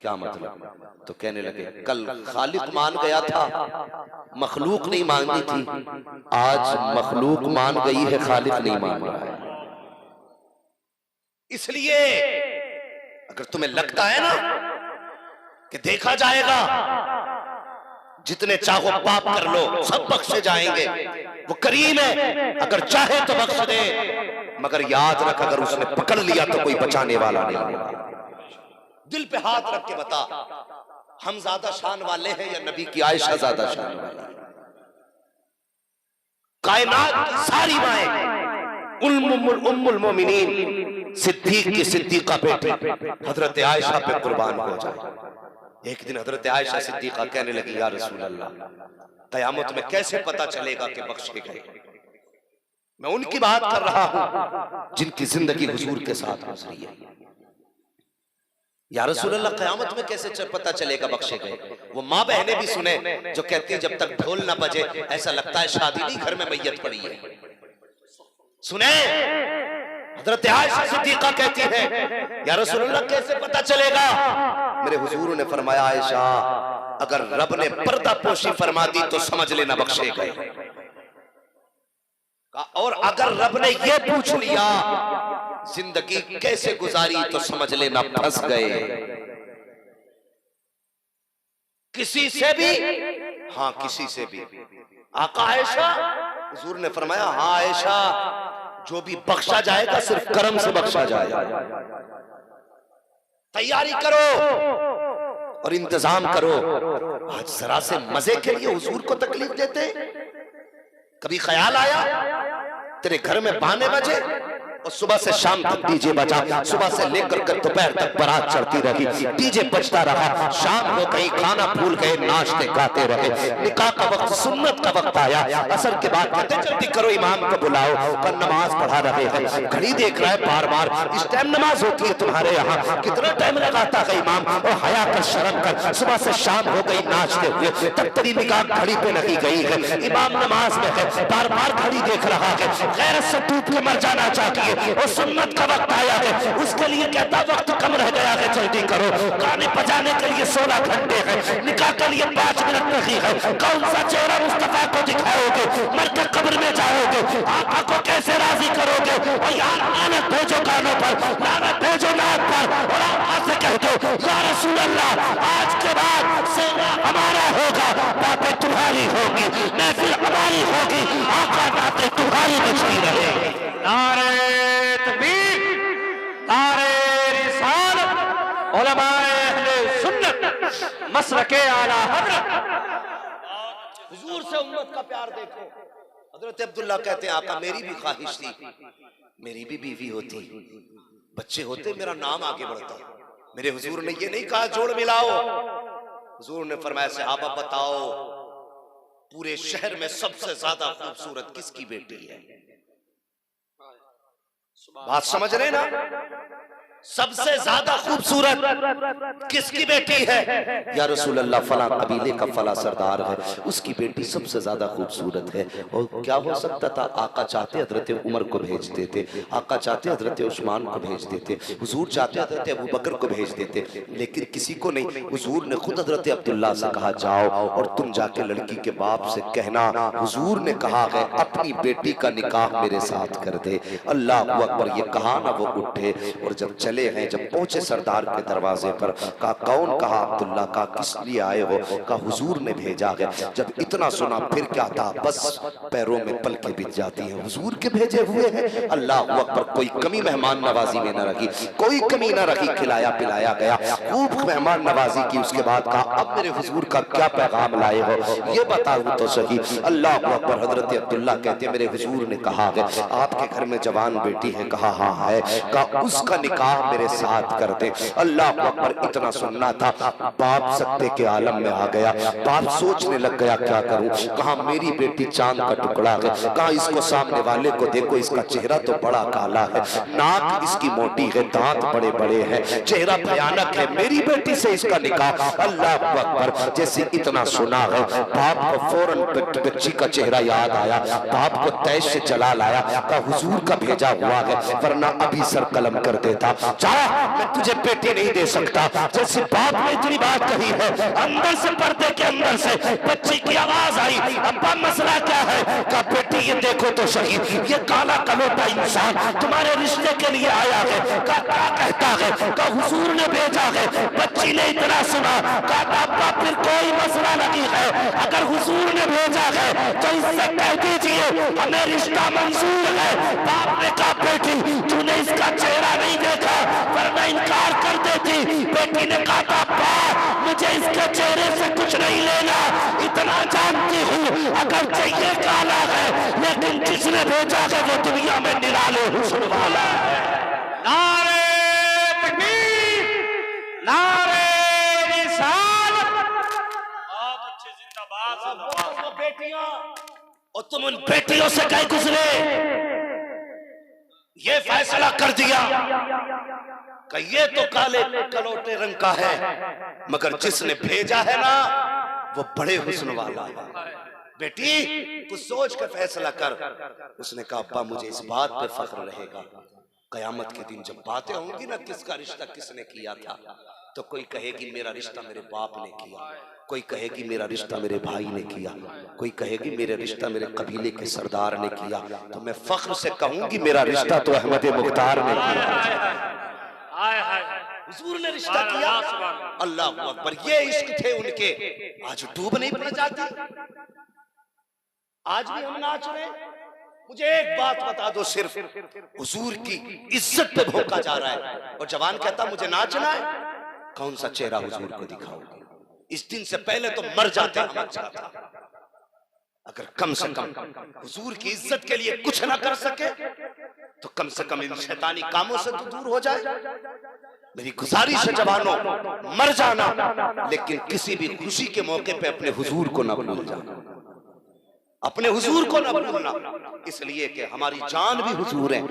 क्या मतलब? तो कहने लगे कल खालिक मान गया था, मखलूक नहीं मांगी थी, आज मखलूक मान गई है, खालिक नहीं मान रहा है। इसलिए अगर तुम्हें लगता है ना कि देखा जाएगा, जितने चाहो पाप कर लो, सब बख्शे जाएंगे, वो करीम है, अगर चाहे तो बख्श दे, मगर याद रख अगर उसने पकड़ लिया तो कोई बचाने वाला नहीं। दिल पे हाथ रख के बता, हम ज्यादा शान वाले हैं या नबी की आयशा ज्यादा शान वाली है? कायनात की सारी माएं उम्मुल मोमिनीन सिद्दीक की सिद्दीका बेटी हजरत आयशा पे कुर्बान हो जाए। एक दिन हजरत आयशा सिद्दीका कहने लगी, या रसूल अल्लाह, कयामत में कैसे पता चलेगा कि बख्शे गए? मैं उनकी बात कर रहा हूं जिनकी जिंदगी हुजूर के साथ गुजरी है। या रसूल अल्लाह, कयामत में कैसे पता चलेगा बख्शे गए? वो माँ बहनें भी सुने जो कहती है जब तक ढोल ना बजे ऐसा लगता है शादी नहीं, घर में मैयत पड़ी है। सुने, हजरत आयशा सिद्दीका कहती है, या रसूल अल्लाह कैसे पता चलेगा? मेरे हुजूर ने फरमाया, आयशा, अगर रब ने पर्दा पोशी फरमा दी तो समझ लेना बख्शे गए, और अगर रब ने ये पूछ लिया जिंदगी कैसे गुजारी तो समझ लेना फंस गए। किसी से भी, हाँ किसी से भी। आका आयशा, हुजूर ने फरमाया, हाँ आयशा, जो भी बख्शा जाएगा सिर्फ करम से बख्शा जाएगा। तैयारी करो और इंतजाम करो। आज जरा से मजे के लिए हुजूर को तकलीफ देते। कभी ख्याल आया तेरे घर में बाने बजे और सुबह से शाम तक डीजे बजा, सुबह से लेकर के दोपहर तक बारात चढ़ती रही, डीजे बजता रहा, शाम हो गई, खाना भूल गए, नाचते गाते रहे, निकाह का वक्त, सुन्नत का वक्त आया, असर के बाद कहते जल्दी करो इमाम को बुलाओ, पर नमाज पढ़ा रहे हैं, घड़ी देख रहा है बार बार, इस टाइम नमाज होती है तुम्हारे यहाँ, कितना टाइम लगाता है इमाम, और हया कर शर्म कर, सुबह से शाम हो गई नाचते हुए, तब तेरी निकाह घड़ी पे लगी गई है, इमाम नमाज में है, बार बार घड़ी देख रहा है, गैरत से टूट के मर जाना चाहती है, और सुन्नत का वक्त आया है, उसके लिए कहता वक्त कम रह गया है, जल्दी करो, गाने बजाने के लिए 16 घंटे है, निकाह के लिए 5 मिनट नहीं है, कौन सा चेहरा मुस्तफा को दिखाओगे, मर के कब्र में जाओगे, आका को कैसे राजी करोगे? और यार लानत भेजो गानों पर, लानत भेजो नाच पर, और आवाज से कह दो, या रसूल अल्लाह, आज के बाद सेवा हमारा होगा, बातें तुम्हारी होगी, महफिल हमारी होगी, आका बातें तुम्हारी बचती रहेगी। नारे तकबीर, नारे रिसालत, उलमाए अहले सुन्नत, मसलके आला हज़रत। हुजूर से उम्मत का प्यार देखो। हजरत अब्दुल्ला कहते हैं, आका मेरी भी ख्वाहिश थी, मेरी भी बीवी होती, बच्चे होते, मेरा नाम आगे बढ़ता। मेरे हुजूर ने ये नहीं कहा जोड़ मिलाओ, हुजूर ने फरमाया, सहाबा बताओ पूरे शहर में सबसे ज्यादा खूबसूरत किसकी बेटी है? बात समझ रहे ना? सबसे ज्यादा खूबसूरत किसकी बेटी है? या रसूल अल्लाह, फला कबीले का फला सरदार है, उसकी बेटी सबसे ज्यादा खूबसूरत है। और क्या हो सकता था? आका चाहते हजरत उमर को भेज देते, आका चाहते हजरत उस्मान को भेज देते, हुजूर चाहते हजरत अबू बकर को भेज देते, लेकिन किसी को नहीं। हुजूर ने खुद हजरत अब्दुल्ला से कहा, जाओ और तुम जाके लड़की के बाप से कहना हुजूर ने कहा है अपनी बेटी का निकाह मेरे साथ कर दे। अल्लाह अकबर, ये कहा ना वो उठे, और जब चले हैं, जब पहुंचे सरदार के दरवाजे पर, कहा कौन? कहा अब्दुल्ला। कहा किस लिए आए हो? कहा हुजूर ने भेजा है। जब इतना सुना फिर क्या था, बस पैरों में पलकें बिछ जाती हैं, हुजूर के भेजे हुए हैं। अल्लाह अकबर, कोई कमी मेहमान नवाजी में न रखी, कोई कमी न रखी, खिलाया पिलाया गया, खूब मेहमान नवाजी की। उसके बाद कहा अब मेरे हुजूर का क्या पैगाम लाए हो, ये बताओ तो सही। अल्लाह अकबर, हजरत अब्दुल्ला कहते हैं मेरे हुजूर ने कहा है आपके घर में जवान बेटी है। कहा हाँ है। कहा उसका निकाह मेरे साथ कर दे। अल्लाह अकबर, इतना सुनना था, बाप सकते के आलम में आ गया। बाप सोचने लग गया क्या करूं। कहा मेरी बेटी चांद का टुकड़ा है। कहा इसको सामने वाले को देखो, इसका चेहरा तो बड़ा काला है, नाक इसकी मोटी है, दांत बड़े बड़े हैं, चेहरा भयानक है, मेरी बेटी से इसका निकाह। अल्लाह अकबर, जैसे इतना सुना है बाप को फौरन बच्ची का चेहरा याद आया, बाप को तैश से जलाल आया। कहा हुजूर का भेजा हुआ है, वरना अभी सर कलम कर देता। जा, मैं तुझे बेटी नहीं दे सकता। जैसे बाप ने इतनी बात कही है, अंदर से पर्दे के अंदर से बच्ची की आवाज आई, अब्बा मसला क्या है? कहा बेटी ये देखो तो सही, ये काला कलोटा इंसान तुम्हारे रिश्ते के लिए आया है। कहा क्या कहता है? कहा हुजूर ने भेजा है। बच्ची ने इतना सुना, कहा अब्बा फिर कोई मसला नहीं है, अगर हुजूर ने भेजा है तो इससे कह दीजिए हमें रिश्ता मंजूर है। बाप ने कहा बेटी तूने इसका चेहरा नहीं देखा वरना इनकार कर देती। बेटी ने कहा अब्बा मुझे इसके चेहरे से कुछ नहीं लेना, इतना जानती हूँ अगर चाहिए काला है, लेकिन जिसने भेजा है वो दुनिया में निराले हुस्न वाला है। नारे तकबीर, नारे रिसालत। बहुत अच्छे, जिंदाबाद जिंदाबाद। बेटियां और तुम उन बेटियों से कहीं गुजरे, ये फैसला कर दिया कि ये तो काले कलोटे रंग का है, मगर जिसने भेजा है ना वो बड़े हुस्न वाला है। बेटी कुछ सोच कर फैसला कर। उसने कहा अब्बा मुझे इस बात पे फख्र रहेगा, कयामत के दिन जब बातें होंगी ना किसका रिश्ता किसने किया था, तो कोई कहेगी मेरा रिश्ता मेरे बाप ने किया, कोई कहेगी मेरा रिश्ता मेरे भाई ने किया, कोई कहेगी मेरा रिश्ता मेरे कबीले के सरदार ने किया, तो मैं फख्र से कहूंगी मेरा रिश्ता तो अहमद मुख्तार ने किया। हुजूर ने रिश्ता किया। अल्लाह अकबर, ये इश्क थे उनके। आज डूब नहीं पड़ जाती, आज भी हम नाच रहे। मुझे एक बात बता दो, सिर्फ हुजूर की इज्जत पे भोंका जा रहा है और जवान कहता मुझे नाचना है, कौन सा चेहरा हुजूर को दिखाओगे? इस दिन से पहले तो मर जाते हम अच्छा था। अगर कम से कम हुजूर की इज्जत के लिए कुछ ना कर सके तो कम से कम इन शैतानी कामों से तो दूर हो जाए। मेरी गुजारिश है जवानों, मर जाना लेकिन किसी भी खुशी के मौके पे अपने हुजूर को ना भूल जाना, अपने हुजूर को ना भूलना, इसलिए कि हमारी जान भी हुजूर है,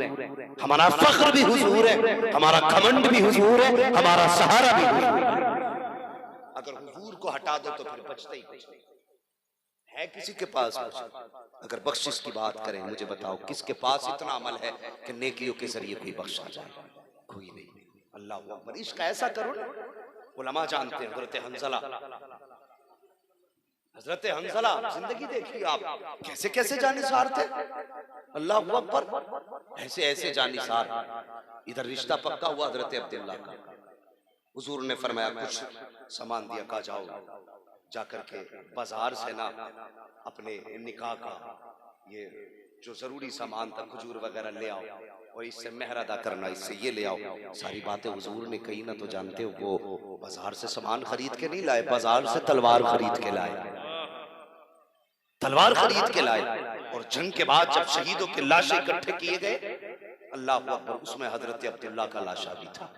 हमारा फख्र भी हुजूर है, हमारा घमंड भी हुजूर है, हमारा सहारा भी हुजूर है। अगर हुजूर को हटा दो तो फिर बचता ही कुछ नहीं है किसी के पास कुछ। अगर बख्शिश की बात करें, मुझे बताओ किसके पास इतना अमल है कि नेकियों के जरिए कोई बख्शा जाए? कोई नहीं। अल्लाह अकबर, इश्क ऐसा करो ना। उलमा जानते हैं हजरत हंज़ला, हजरत हंज़ला जिंदगी देखिए आप, कैसे कैसे जानिसार थे। अल्लाह अकबर, ऐसे ऐसे जानिसार। इधर रिश्ता पक्का हुआ हजरत अब्दुल्ला का। हुजूर ने फरमाया कुछ सामान दिया, कहा जाओ जाकर के बाजार से ना अपने निकाह का ये जो जरूरी सामान था खजूर वगैरह ले आओ और इससे मेहर अदा करना, इससे ये ले आओ। सारी बातें हुजूर ने कही ना, तो जानते हो वो बाजार से सामान खरीद के नहीं लाए, बाजार से तलवार खरीद के लाए, तलवार खरीद के लाए। और जंग के बाद जब शहीदों के लाशें इकट्ठे किए गए, अल्लाह अकबर, उसमें हजरत अब्दुल्ला का लाशा भी था।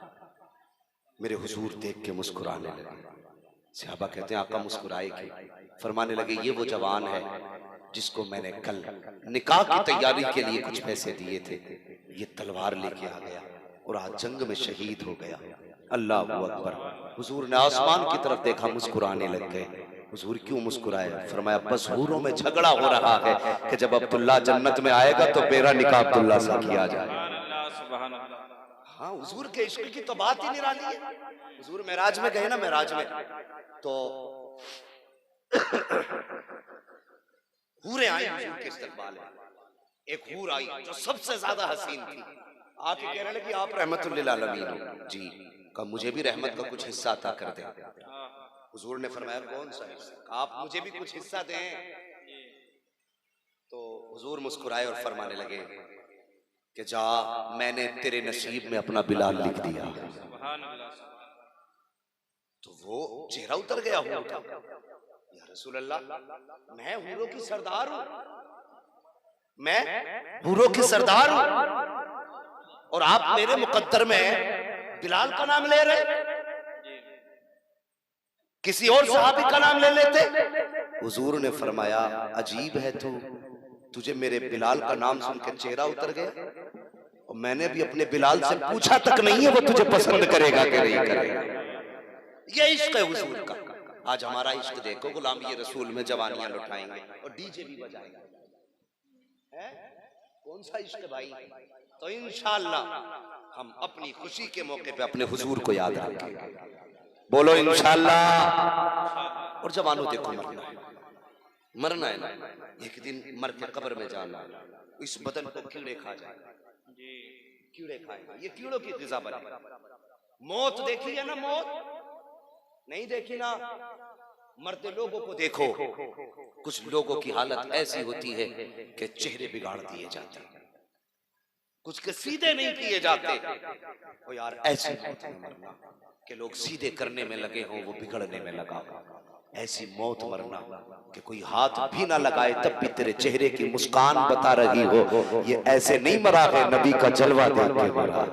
मेरे हुजूर देख के मुस्कुराने लगे। सहाबा कहते हैं आका मुस्कुराए क्यों? फरमाने लगे ये वो जवान है जिसको मैंने कल निकाह की तैयारी के लिए कुछ पैसे दिए थे, ये तलवार लेके आ गया और आज जंग में शहीद हो गया। अल्लाह अकबर। हुजूर ने आसमान की तरफ देखा, मुस्कुराने लग गए। हुजूर क्यों मुस्कुराए? फरमाया बस हूरों में झगड़ा हो रहा है कि जब अब्दुल्ला जन्नत में आएगा तो मेरा निकाह अब्दुल्ला से किया जाए। हाँ, हुजूर के इश्क की तो बात ही निराली है। हुजूर मेराज में गए ना, मेराज में तो हूरें आई हुजूर के इस्तकबाल में। एक हूर आई जो सबसे ज्यादा हसीन थी, आके कहने लगी आप रहमतुल लिल आलमीन हो। जी, कहा मुझे भी रहमत का कुछ हिस्सा अता कर दे। हुजूर ने फरमाया कौन सा हिस्सा? आप मुझे भी कुछ हिस्सा दें। तो हुजूर मुस्कुराए और फरमाने लगे कि जा, मैंने तेरे नसीब में अपना बिलाल लिख दिया। तो वो चेहरा उतर गया हूर का। या रसूल अल्लाह, मैं हूरों की सरदार हूं, मैं हूरों की सरदार हूं और आप मेरे मुकद्दर में बिलाल का नाम ले रहे, किसी और सहाबी का नाम ले लेते। हुजूर ने फरमाया अजीब है तू, तुझे मेरे बिलाल का नाम सुन के चेहरा उतर गया और मैंने भी अपने बिलाल से पूछा तक नहीं है वो तुझे पसंद करेगा कि नहीं करेगा। ये इश्क है हुजूर का। आज हमारा इश्क देखो, गुलामी रसूल में जवानियां लुटाएंगे और डीजे भी बजाएंगे। कौन सा इश्क भाई? तो इंशाअल्लाह हम अपनी खुशी के मौके पे अपने हुजूर को याद रखेंगे। बोलो इंशाअल्लाह। और जवानों देखो, मरना है ना, एक दिन मर के कब्र में जाना, इस बदन को कीड़े खा जाए, कीड़े खाएंगे, ये कीड़ों की ग़िज़ा बने। मौत देखी है ना, मौत नहीं देखी ना, मरते लोगों को देखो, कुछ लोगों की हालत ऐसी होती है कि चेहरे बिगाड़ दिए जाते हैं, कुछ के सीधे नहीं किए जाते। तो यार ऐसी मौत में मरना कि लोग सीधे करने में लगे हों, वो बिगड़ने में लगा। ऐसी मौत मरना कि कोई हाथ भी ना लगाए तब भी तेरे चेहरे की मुस्कान बता रही हो, ये ऐसे नहीं मरा है, नबी का जलवा देख के मरा।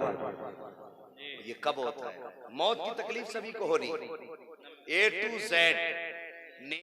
ये कब होता है? मौत की तकलीफ सभी को हो रही, A to Z